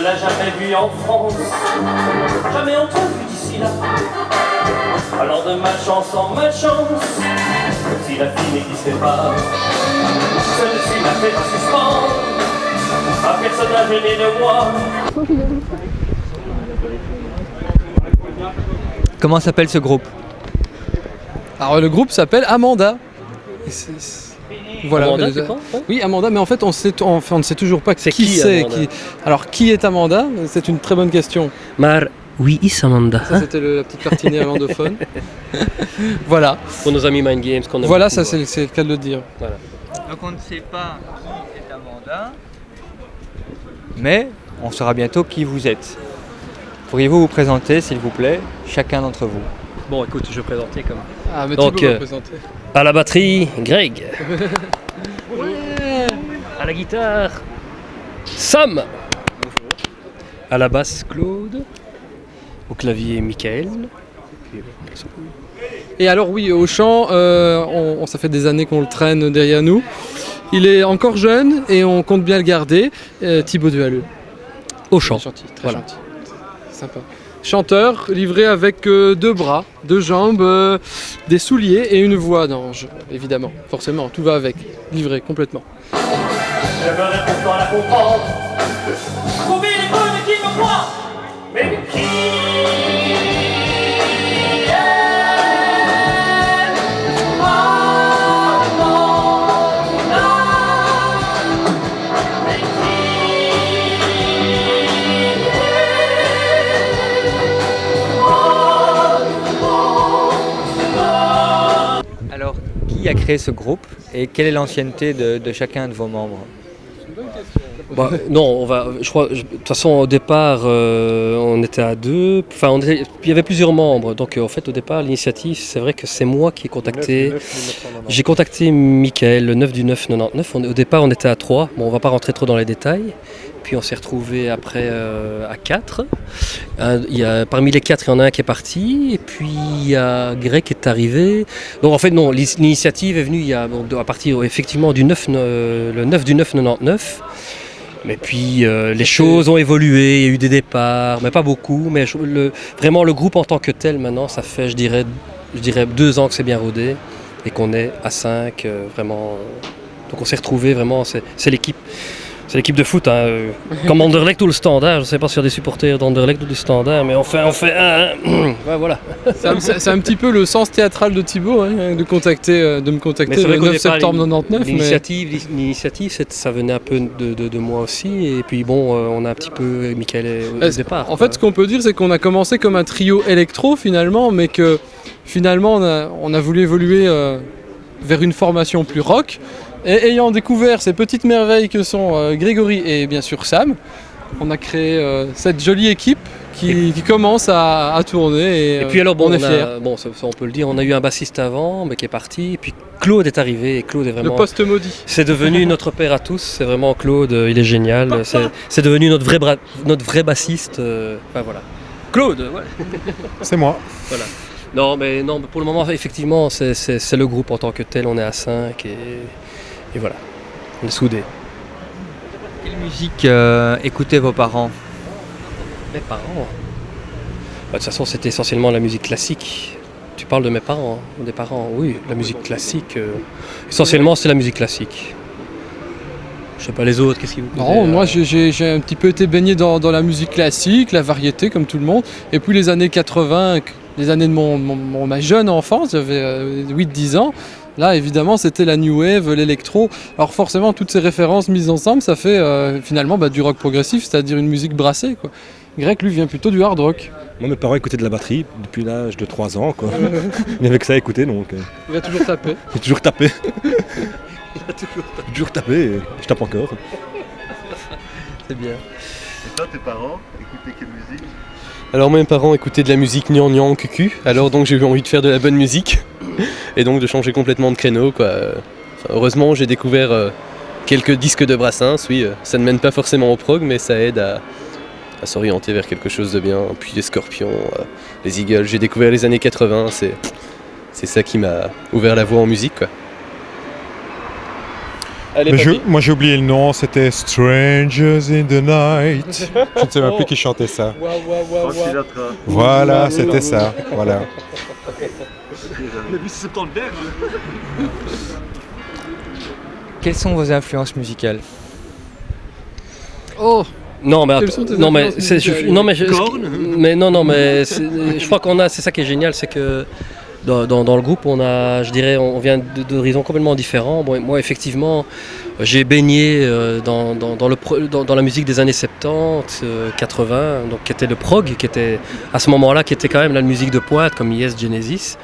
l'a jamais vu en France, jamais entendu d'ici là. Alors de malchance en malchance, comme si la fille n'existait pas, celle-ci m'a fait un suspens, un personnage né de moi. Comment s'appelle ce groupe? Alors le groupe s'appelle Amanda. Voilà. Amanda, c'est quoi? Oui, Amanda, mais en fait on ne sait toujours pas C'est qui qui, c'est. Amanda Alors qui est Amanda? C'est une très bonne question. Maar wie is Amanda? Ça c'était la petite partie néerlandophone. Voilà. Pour nos amis Mind Games qu'on aime Voilà, beaucoup, ça c'est le cas de le dire. Voilà. Donc on ne sait pas qui est Amanda, mais on saura bientôt qui vous êtes. Pourriez-vous vous présenter, s'il vous plaît, chacun d'entre vous? Bon, écoute, je vais présenter comme. Ah, mais Donc, Thibaut va présenter. À la batterie, Greg. Ouais. À la guitare, Sam. À la basse, Claude. Au clavier, Michael. Et alors oui, au chant, ça fait des années qu'on le traîne derrière nous. Il est encore jeune et on compte bien le garder. Thibaut Duhaleux. Au chant. Très gentil, très Voilà. gentil. Sympa. Chanteur, livré avec 2 bras, 2 jambes, des souliers et une voix d'ange, évidemment. Forcément, tout va avec. Livré complètement. J'aimerais pourtant la comprendre, trouver les bonnes qui me croient, mais qui Alors, qui a créé ce groupe et quelle est l'ancienneté de chacun de vos membres? Bah, non, de toute façon, au départ, on était à 2. Enfin, il y avait plusieurs membres. Donc, en fait, au départ, l'initiative, c'est vrai que c'est moi qui ai contacté. J'ai contacté Michael le 9 du 9 99. Au départ, on était à 3. Bon, on va pas rentrer trop dans les détails. Puis, on s'est retrouvé après à 4. Parmi les 4, il y en a un qui est parti. Et puis, il y a Greg qui est arrivé. Donc, en fait, non, l'initiative est venue à partir, effectivement, le 9 du 9 99. Mais puis les choses ont évolué, il y a eu des départs, mais pas beaucoup. Mais vraiment le groupe en tant que tel maintenant, ça fait je dirais 2 ans que c'est bien rodé et qu'on est à 5 vraiment. Donc on s'est retrouvés vraiment, c'est l'équipe. C'est l'équipe de foot, hein. Comme Anderlecht ou le Standard. Je ne sais pas s'il y a des supporters d'Anderlecht ou du Standard, mais on fait un. Ouais, voilà. C'est un petit peu le sens théâtral de Thibaut, hein, de me contacter le 9 septembre 99. L'initiative, ça venait un peu de moi aussi. Et puis bon, on a un petit peu Michael au départ. En fait, ce qu'on peut dire, c'est qu'on a commencé comme un trio électro finalement, mais que finalement on a voulu évoluer vers une formation plus rock. Et ayant découvert ces petites merveilles que sont Grégory et bien sûr Sam, on a créé cette jolie équipe qui commence à tourner et puis alors, bon, on est fiers. Bon, ça, on peut le dire, on a eu un bassiste avant mais qui est parti, et puis Claude est arrivé, et Claude est vraiment... Le poste maudit. C'est devenu notre père à tous, c'est vraiment Claude, il est génial, c'est devenu notre vrai bassiste, enfin voilà. Claude, ouais. C'est moi. Voilà. Non, mais pour le moment, effectivement, c'est le groupe en tant que tel, on est à 5 et voilà, on est soudés. Quelle musique écoutaient vos parents? Mes parents de toute façon, c'était essentiellement la musique classique. Tu parles de mes parents, des parents, oui, la musique classique. Essentiellement, c'est la musique classique. Je sais pas les autres, qu'est-ce qu'ils vous écoutez? Non, moi j'ai un petit peu été baigné dans la musique classique, la variété comme tout le monde. Et puis les années 80, les années de ma jeune enfance, j'avais 8-10 ans. Là, évidemment, c'était la new wave, l'électro. Alors forcément, toutes ces références mises ensemble, ça fait finalement du rock progressif, c'est-à-dire une musique brassée, quoi. Greg, lui, vient plutôt du hard rock. Moi, mes parents écoutaient de la batterie depuis l'âge de 3 ans, quoi. Mais avec ça à écouter, donc... Il a toujours tapé. J'ai toujours tapé. J'ai toujours tapé, et je tape encore. C'est bien. Et toi, tes parents écoutaient quelle musique? Alors mes parents écoutaient de la musique gnangnan cucu, alors donc j'ai eu envie de faire de la bonne musique et donc de changer complètement de créneau, quoi. Enfin, heureusement j'ai découvert quelques disques de Brassens, oui, ça ne mène pas forcément au prog mais ça aide à s'orienter vers quelque chose de bien. Puis les Scorpions, les Eagles, j'ai découvert les années 80, c'est ça qui m'a ouvert la voie en musique, quoi. Allez, Mais papy. moi j'ai oublié le nom, c'était Strangers in the Night. Je ne sais même plus qui chantait ça. Frank Sinatra. Voilà, c'était ça. Voilà. Quelles sont vos influences musicales? Oh, Non, mais Quelles attends, sont tes non, mais influences c'est, musicales non, mais, mais non, non, mais je crois qu'on a, c'est ça qui est génial, c'est que dans le groupe, je dirais, on vient d'horizons complètement différents. Bon, moi, effectivement, j'ai baigné dans la musique des années 70, 80, donc qui était le prog, qui était à ce moment-là, qui était quand même la musique de pointe comme Yes, Genesis.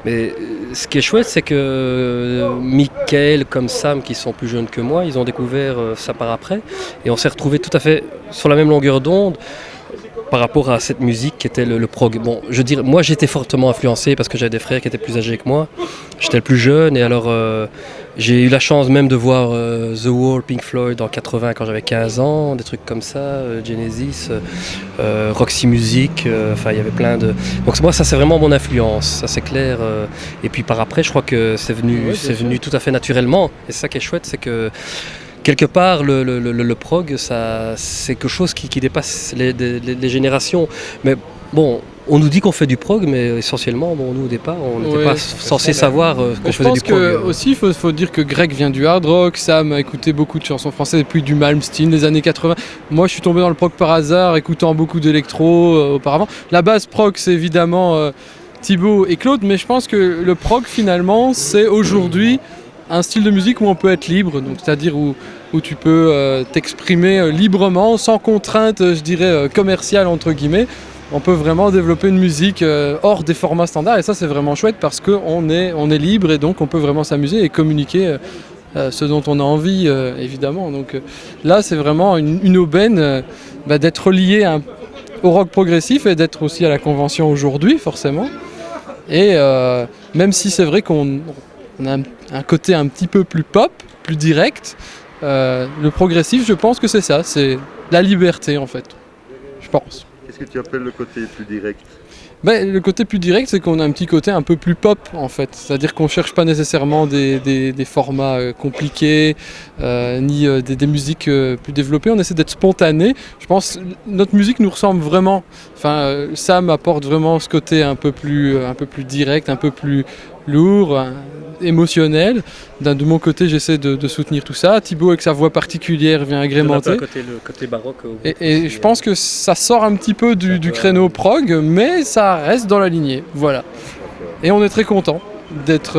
Mais ce qui est chouette, c'est que Michael comme Sam, qui sont plus jeunes que moi, ils ont découvert ça par après. Et on s'est retrouvés tout à fait sur la même longueur d'onde par rapport à cette musique qui était le prog. Bon, je veux dire, moi j'étais fortement influencé parce que j'avais des frères qui étaient plus âgés que moi. J'étais le plus jeune et alors j'ai eu la chance même de voir The Wall, Pink Floyd en 80 quand j'avais 15 ans, des trucs comme ça, Genesis, Roxy Music, enfin il y avait plein de... Donc moi ça c'est vraiment mon influence, ça c'est clair. Et puis par après je crois que c'est venu tout à fait naturellement. Et c'est ça qui est chouette, c'est que quelque part, le prog, c'est quelque chose qui dépasse les générations. Mais bon, on nous dit qu'on fait du prog, mais essentiellement, bon, nous au départ, on n'était pas censé savoir qu'on je faisait pense du prog. que aussi il faut dire que Greg vient du hard rock, Sam a écouté beaucoup de chansons françaises et puis du Malmsteen des années 80. Moi je suis tombé dans le prog par hasard, écoutant beaucoup d'électro auparavant. La base prog c'est évidemment Thibaut et Claude, mais je pense que le prog finalement c'est aujourd'hui un style de musique où on peut être libre, donc c'est-à-dire où tu peux t'exprimer librement, sans contrainte, je dirais, commerciale entre guillemets. On peut vraiment développer une musique hors des formats standards et ça c'est vraiment chouette parce qu'on est libre et donc on peut vraiment s'amuser et communiquer ce dont on a envie évidemment. Donc là c'est vraiment une aubaine d'être lié au rock progressif et d'être aussi à la convention aujourd'hui forcément. Et même si c'est vrai qu'on a un côté un petit peu plus pop, plus direct, le progressif je pense que c'est ça, c'est la liberté en fait, je pense. Qu'est-ce que tu appelles le côté plus direct? Le côté plus direct, c'est qu'on a un petit côté un peu plus pop en fait. C'est-à-dire qu'on ne cherche pas nécessairement des formats compliqués, ni des musiques plus développées. On essaie d'être spontané. Je pense que notre musique nous ressemble vraiment. Enfin, Sam apporte vraiment ce côté un peu plus direct, un peu plus lourd, émotionnel. De mon côté, j'essaie de soutenir tout ça. Thibaut, avec sa voix particulière, vient agrémenter. Le côté baroque. Et je pense que ça sort un petit peu du créneau prog, mais ça reste dans la lignée. Voilà. Et on est très content d'être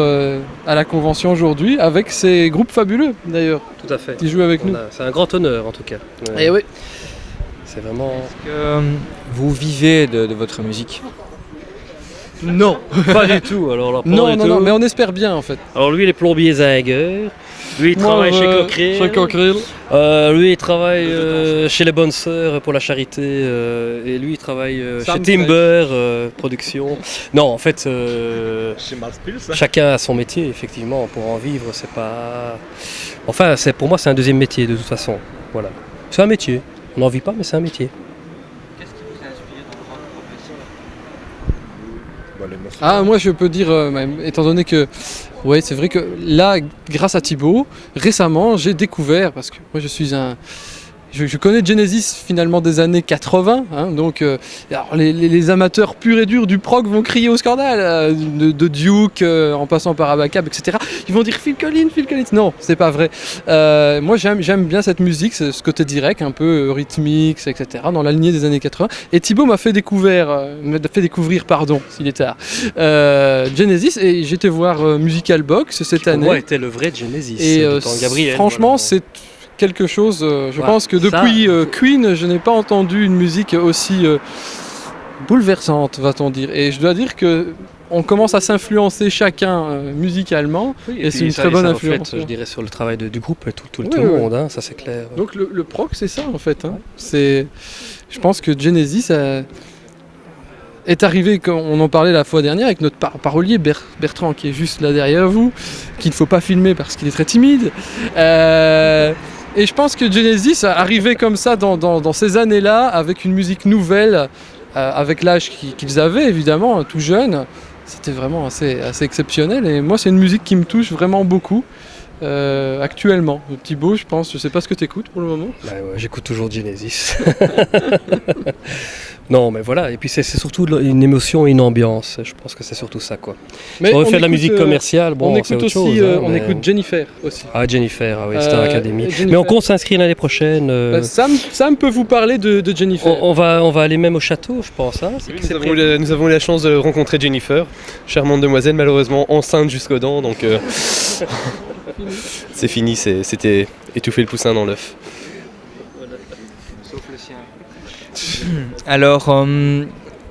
à la convention aujourd'hui avec ces groupes fabuleux d'ailleurs. Tout à fait. Qui jouent avec nous. C'est un grand honneur en tout cas. Et oui. C'est vraiment... Est-ce que vous vivez de votre musique? Non. Pas du tout. Alors, là, pas Non, du tout. non, mais on espère bien en fait. Alors lui, il est plombier Zinger. Lui, il travaille chez Cockerill. Chez Cockerill. Lui, il travaille chez les Bonnes Sœurs pour la charité. Et lui, il travaille chez Sam Timber Production. Non, en fait, Chez Malspils. chacun a son métier, effectivement. Pour en vivre, c'est pas... Enfin, pour moi, c'est un deuxième métier, de toute façon. Voilà. C'est un métier. On n'en vit pas, mais c'est un métier. Qu'est-ce qui vous a inspiré dans le rock progressif? Ah, moi je peux dire, étant donné que, ouais, c'est vrai que là, grâce à Thibaut, récemment, j'ai découvert, parce que moi je suis je connais Genesis finalement des années 80, hein, donc alors les amateurs purs et durs du prog vont crier au scandale, de Duke en passant par Abacab, etc. Ils vont dire Phil Collins. Non, c'est pas vrai. Moi j'aime bien cette musique, ce côté direct, un peu rythmique, etc. dans la lignée des années 80. Et Thibaut m'a fait découvrir, s'il est tard, Genesis, et j'étais voir Musical Box cette année. Pour moi, était le vrai Genesis. Et de Temps Gabriel, franchement, voilà. c'est quelque chose. Je Ouais, pense que ça- depuis Queen, je n'ai pas entendu une musique aussi bouleversante, va-t-on dire. Et je dois dire que on commence à s'influencer chacun musicalement, et c'est puis une ça- très bonne ça reflète, influence. je dirais, sur le travail du groupe et tout Oui, le oui. monde, hein, ça c'est clair. Donc le prog, c'est ça en fait. Hein. Je pense que Genesis est arrivé, comme on en parlait la fois dernière, avec notre parolier Bertrand, qui est juste là derrière vous, qu'il ne faut pas filmer parce qu'il est très timide. Et je pense que Genesis arrivait comme ça dans ces années-là, avec une musique nouvelle, avec l'âge qu'ils avaient évidemment, tout jeune. C'était vraiment assez exceptionnel. Et moi, c'est une musique qui me touche vraiment beaucoup. actuellement. Thibaut, je sais pas ce que tu écoutes pour le moment. Bah ouais, j'écoute toujours Genesis. Non, mais voilà. Et puis c'est surtout une émotion et une ambiance. Je pense que c'est surtout ça, quoi. Mais on fait de la écoute, musique commerciale, bon, on c'est écoute autre aussi, chose. Hein, on mais- écoute Jennifer aussi. Ah, Jennifer, ah oui, Star Academy. Jennifer. Mais on compte s'inscrire l'année prochaine. Sam peut vous parler de Jennifer. On va aller même au château, je pense. Hein. Oui, nous avons eu la chance de rencontrer Jennifer, charmante demoiselle, malheureusement enceinte jusqu'aux dents, donc c'est fini, c'était étouffer le poussin dans l'œuf. Alors,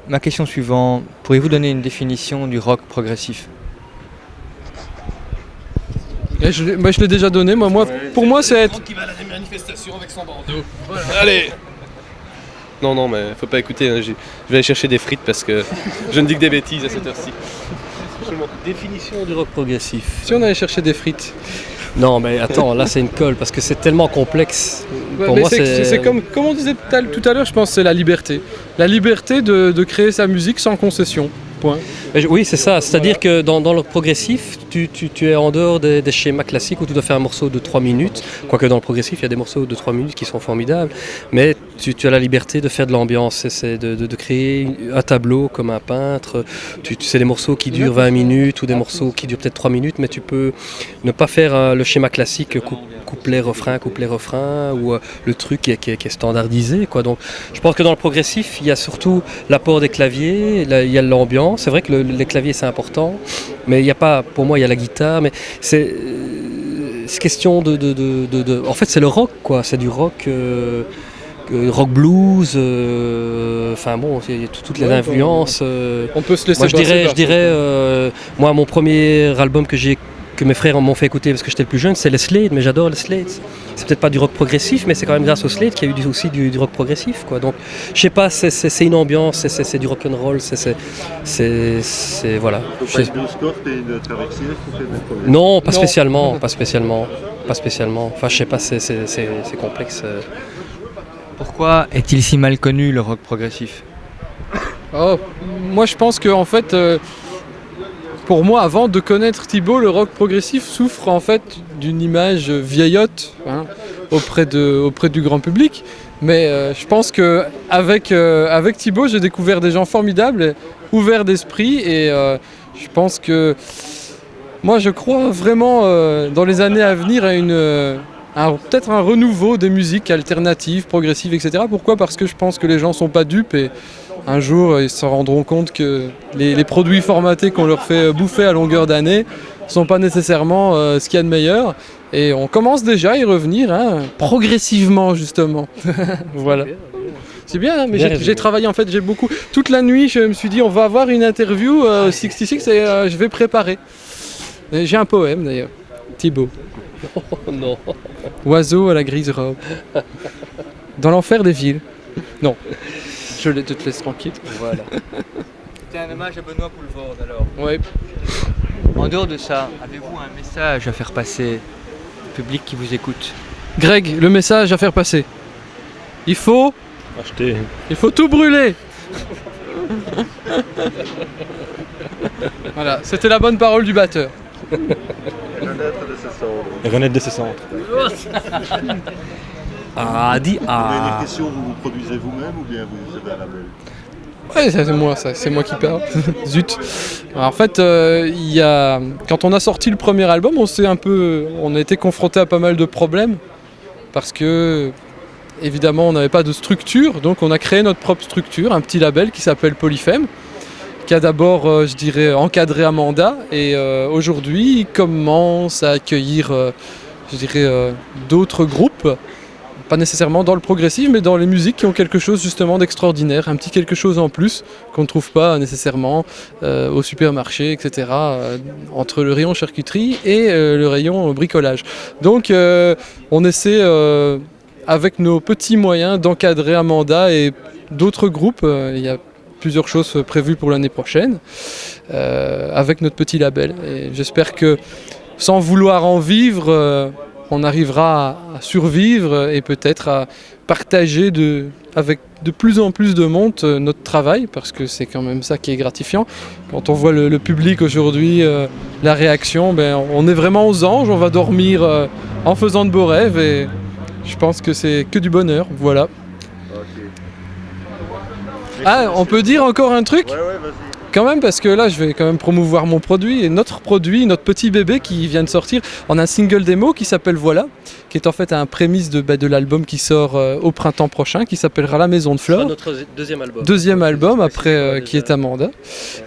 ma question suivante, pourriez-vous donner une définition du rock progressif? Je l'ai déjà donné, pour moi c'est être... Qui va à la manifestation avec son bandeau. Allez. Non, mais faut pas écouter, hein, je vais aller chercher des frites parce que je ne dis que des bêtises à cette heure-ci. Définition du rock progressif. Si on allait chercher des frites. Non, mais attends, là c'est une colle parce que c'est tellement complexe. Ouais, Pour mais moi, c'est comme on disait tout à l'heure, je pense que c'est la liberté. La liberté de créer sa musique sans concession. Point. Oui, c'est ça. C'est-à-dire que dans le progressif, tu es en dehors des schémas classiques où tu dois faire un morceau de 3 minutes. Quoique dans le progressif, il y a des morceaux de 3 minutes qui sont formidables. Mais tu as la liberté de faire de l'ambiance. C'est de créer un tableau comme un peintre. C'est des morceaux qui durent 20 minutes ou des morceaux qui durent peut-être 3 minutes. Mais tu peux ne pas faire le schéma classique couplet-refrain ou le truc qui est standardisé, quoi. Donc je pense que dans le progressif, il y a surtout l'apport des claviers, il y a l'ambiance. C'est vrai que les claviers c'est important, mais il y a pas, pour moi il y a la guitare, mais c'est question en fait c'est le rock, quoi. C'est du rock. Rock blues, enfin bon, il y a toutes les influences. On peut se laisser Moi je dirais, moi mon premier album que mes frères m'ont fait écouter parce que j'étais le plus jeune, c'est les Slade, mais j'adore les Slade. C'est peut-être pas du rock progressif, mais c'est quand même grâce aux Slade qu'il y a eu aussi du rock progressif, quoi. Donc, je sais pas, c'est une ambiance, c'est du rock and roll, c'est voilà. Faut pas une douce corte et une traversière pour faire des problèmes. Non, pas spécialement. Enfin, je sais pas, c'est complexe. Pourquoi est-il si mal connu le rock progressif? Moi je pense que en fait, pour moi, avant de connaître Thibaut, le rock progressif souffre en fait d'une image vieillotte, hein, auprès du grand public. Mais je pense que avec Thibaut, j'ai découvert des gens formidables, ouverts d'esprit, et je pense que moi je crois vraiment dans les années à venir à peut-être un renouveau des musiques alternatives, progressives, etc. Pourquoi ? Parce que je pense que les gens sont pas dupes et un jour ils se rendront compte que les produits formatés qu'on leur fait bouffer à longueur d'année sont pas nécessairement ce qu'il y a de meilleur. Et on commence déjà à y revenir, hein, progressivement justement. Voilà. C'est bien, hein, mais j'ai travaillé en fait, j'ai beaucoup. Toute la nuit, je me suis dit, on va avoir une interview 66 et je vais préparer. Et j'ai un poème d'ailleurs, Thibaut. Oh non. Oiseau à la grise robe. Dans l'enfer des villes. Non, je te laisse tranquille. Voilà. C'était un hommage à Benoît Poulvorde alors. Ouais. En dehors de ça, avez-vous un message à faire passer au public qui vous écoute? Greg, le message à faire passer. Il faut tout brûler. Voilà, c'était la bonne parole du batteur. Renaître de ses cendres. Ah, dis Une ah. question, vous produisez vous-même ou bien vous avez un label? Ouais, c'est moi qui parle. Zut. Alors, en fait, quand on a sorti le premier album, on a été confronté à pas mal de problèmes parce que, évidemment, on n'avait pas de structure, donc on a créé notre propre structure, un petit label qui s'appelle Polyphem, qui a d'abord, je dirais, encadré Amanda, et aujourd'hui, il commence à accueillir, je dirais, d'autres groupes. Pas nécessairement dans le progressif, mais dans les musiques qui ont quelque chose justement d'extraordinaire, un petit quelque chose en plus qu'on ne trouve pas nécessairement au supermarché, etc., entre le rayon charcuterie et le rayon bricolage. Donc on essaie avec nos petits moyens d'encadrer Amanda et d'autres groupes. Il y a plusieurs choses prévues pour l'année prochaine avec notre petit label. Et j'espère que sans vouloir en vivre, on arrivera à survivre et peut-être à partager avec de plus en plus de monde notre travail, parce que c'est quand même ça qui est gratifiant. Quand on voit le public aujourd'hui, la réaction, on est vraiment aux anges, on va dormir en faisant de beaux rêves et je pense que c'est que du bonheur, voilà. Ah, on peut dire encore un truc ? Ouais, vas-y. Quand même, parce que là je vais quand même promouvoir mon produit, et notre petit bébé qui vient de sortir. On a un single démo qui s'appelle Voilà, qui est en fait un prémisse de l'album qui sort au printemps prochain, qui s'appellera La Maison de Ce sera Flore. notre deuxième album. Deuxième album après qui est Amanda.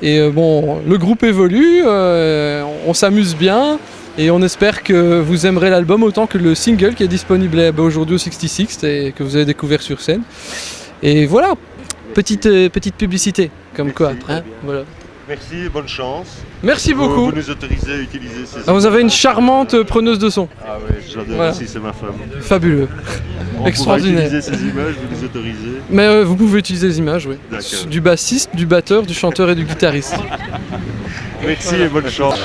Et bon, le groupe évolue, on s'amuse bien et on espère que vous aimerez l'album autant que le single qui est disponible aujourd'hui au 66 et que vous avez découvert sur scène. Et voilà, petite publicité, comme quoi. Hein, voilà. Merci et bonne chance. Merci beaucoup. Vous nous autorisez à utiliser ces Ah, vous avez une charmante preneuse de son. Ah ouais, j'adore Voilà. aussi, c'est ma femme. Fabuleux. On Extraordinaire. pourra utiliser ces images, vous nous autorisez. Mais vous pouvez utiliser les images, oui. D'accord. Du bassiste, du batteur, du chanteur et du guitariste. Merci et bonne chance.